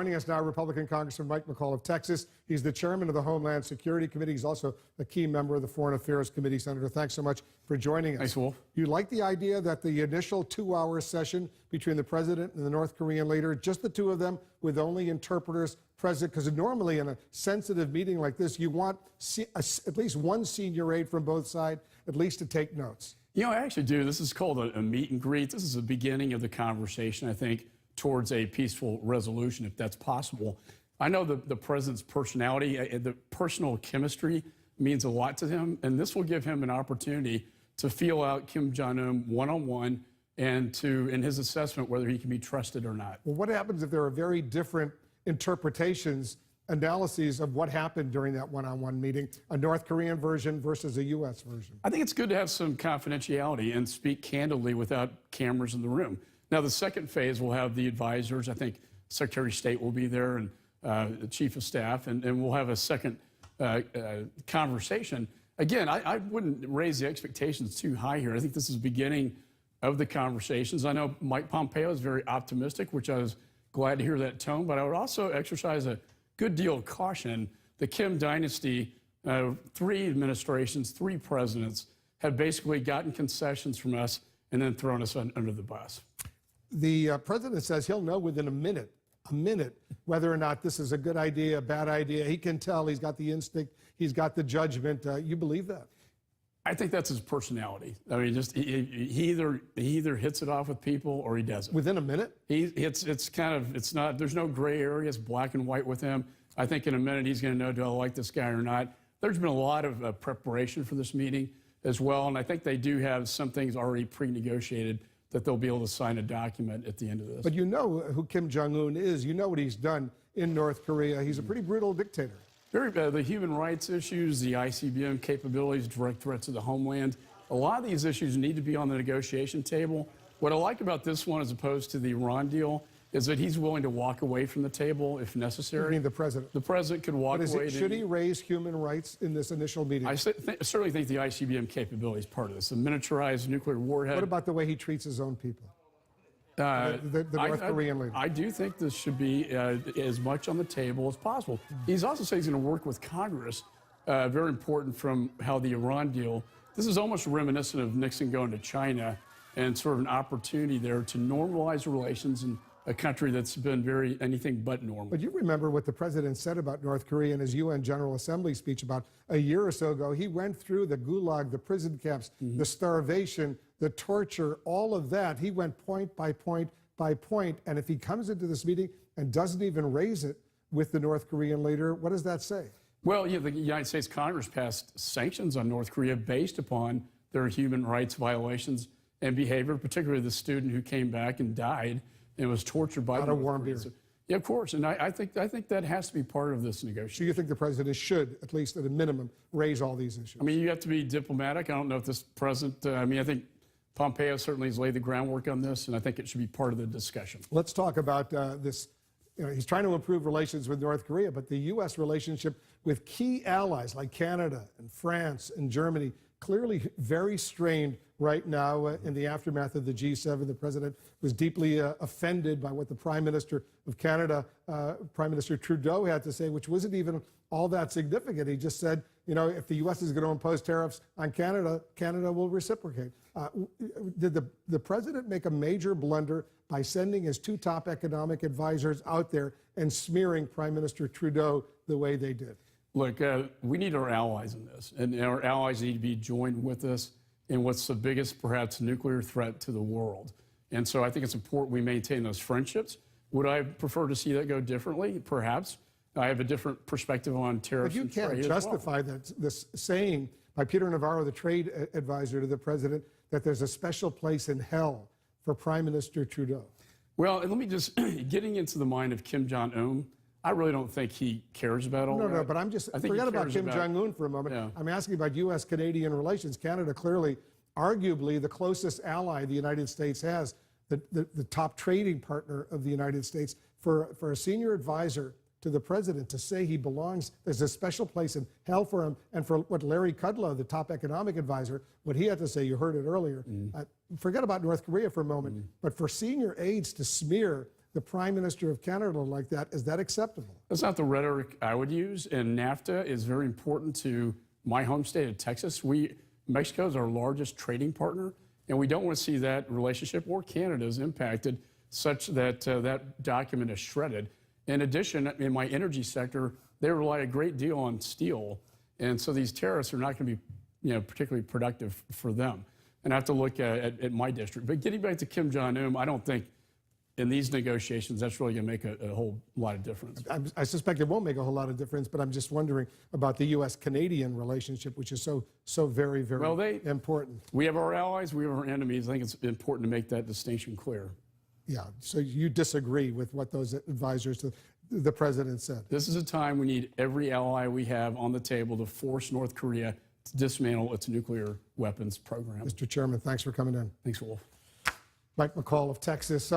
Joining us now, Republican Congressman Mike McCaul of Texas. He's the chairman of the Homeland Security Committee. He's also a key member of the Foreign Affairs Committee. Senator, thanks so much for joining us. Thanks, Wolf. You like the idea that the initial 2-hour session between the president and the North Korean leader, just the two of them with only interpreters present? Because normally in a sensitive meeting like this, you want at least one senior aide from both sides, at least to take notes. You know, I actually do. This is called a meet and greet. This is the beginning of the conversation, I think, towards a peaceful resolution, if that's possible. I know the president's personality, the personal chemistry means a lot to him, and this will give him an opportunity to feel out Kim Jong-un one-on-one and to, in his assessment, whether he can be trusted or not. Well, what happens if there are very different interpretations, analyses of what happened during that one-on-one meeting, a North Korean version versus a U.S. version? I think it's good to have some confidentiality and speak candidly without cameras in the room. Now, the second phase will have the advisors. I think Secretary of State will be there and the Chief of Staff, and we'll have a second conversation. Again, I wouldn't raise the expectations too high here. I think this is the beginning of the conversations. I know Mike Pompeo is very optimistic, which I was glad to hear that tone, but I would also exercise a good deal of caution. The Kim dynasty, 3 administrations, 3 presidents, have basically gotten concessions from us and then thrown us under the bus. The president says he'll know within a minute, whether or not this is a good idea, a bad idea. He can tell. He's got the instinct. He's got the judgment. You believe that? I think that's his personality. I mean, just he either hits it off with people or he doesn't. Within a minute? It's not. There's no gray area. It's black and white with him. I think in a minute he's going to know, do I like this guy or not? There's been a lot of preparation for this meeting as well, and I think they do have some things already pre-negotiated that they'll be able to sign a document at the end of this. But you know who Kim Jong-un is. You know what he's done in North Korea. He's a pretty brutal dictator. The human rights issues, the ICBM capabilities, direct threats to the homeland, a lot of these issues need to be on the negotiation table. What I like about this one as opposed to the Iran deal is that he's willing to walk away from the table if necessary. You mean the president? The president could walk away. Should he raise human rights in this initial meeting? I certainly think the ICBM capability is part of this. A miniaturized nuclear warhead. What about the way he treats his own people? The North Korean leader. I do think this should be as much on the table as possible. He's also saying he's going to work with Congress, very important from how the Iran deal. This is almost reminiscent of Nixon going to China and sort of an opportunity there to normalize relations in a country that's been anything but normal. But you remember what the president said about North Korea in his UN General Assembly speech about a year or so ago. He went through the gulag, the prison camps, the starvation, the torture, all of that. He went point by point by point. And if he comes into this meeting and doesn't even raise it with the North Korean leader, what does that say? Well, yeah, the United States Congress passed sanctions on North Korea based upon their human rights violations and behavior, particularly the student who came back and died and was tortured by the North Koreans. Yeah, of course. And I think that has to be part of this negotiation. So you think the president should, at least at a minimum, raise all these issues? I mean, you have to be diplomatic. I don't know if this president, I think Pompeo certainly has laid the groundwork on this, and I think it should be part of the discussion. Let's talk about this. You know, he's trying to improve relations with North Korea, but the U.S. relationship with key allies like Canada and France and Germany clearly very strained right now in the aftermath of the G7. The president was deeply offended by what the Prime Minister of Canada, Prime Minister Trudeau, had to say, which wasn't even all that significant. He just said, you know, if the U.S. is going to impose tariffs on Canada, Canada will reciprocate. Did the president make a major blunder by sending his 2 top economic advisors out there and smearing Prime Minister Trudeau the way they did? Look, we need our allies in this, and our allies need to be joined with us in what's the biggest, perhaps, nuclear threat to the world. And so I think it's important we maintain those friendships. Would I prefer to see that go differently? Perhaps. I have a different perspective on tariffs. But you can't justify this saying by Peter Navarro, the trade advisor to the president, that there's a special place in hell for Prime Minister Trudeau. Well, let me just, getting into the mind of Kim Jong-un, I really don't think he cares about all that. No, but I'm just, forget about Kim Jong-un for a moment. Yeah. I'm asking about U.S.-Canadian relations. Canada clearly, arguably, the closest ally the United States has, the top trading partner of the United States. For a senior advisor to the president to say he belongs, there's a special place in hell for him, and for what Larry Kudlow, the top economic advisor, what he had to say, you heard it earlier. Forget about North Korea for a moment, but for senior aides to smear the Prime Minister of Canada like that. Is that acceptable? That's not the rhetoric I would use. And NAFTA is very important to my home state of Texas. Mexico is our largest trading partner, and we don't want to see that relationship or Canada's impacted such that that document is shredded. In addition, in my energy sector, they rely a great deal on steel, and so these tariffs are not going to be, particularly productive for them. And I have to look at my district. But getting back to Kim Jong-un, I don't think in these negotiations that's really going to make a whole lot of difference. I suspect it won't make a whole lot of difference, but I'm just wondering about the U.S.-Canadian relationship, which is so very, very important. We have our allies, we have our enemies. I think it's important to make that distinction clear. Yeah, so you disagree with what those advisors to the president said? This is a time we need every ally we have on the table to force North Korea to dismantle its nuclear weapons program. Mr. Chairman, thanks for coming in. Thanks, Wolf. Mike McCaul of Texas.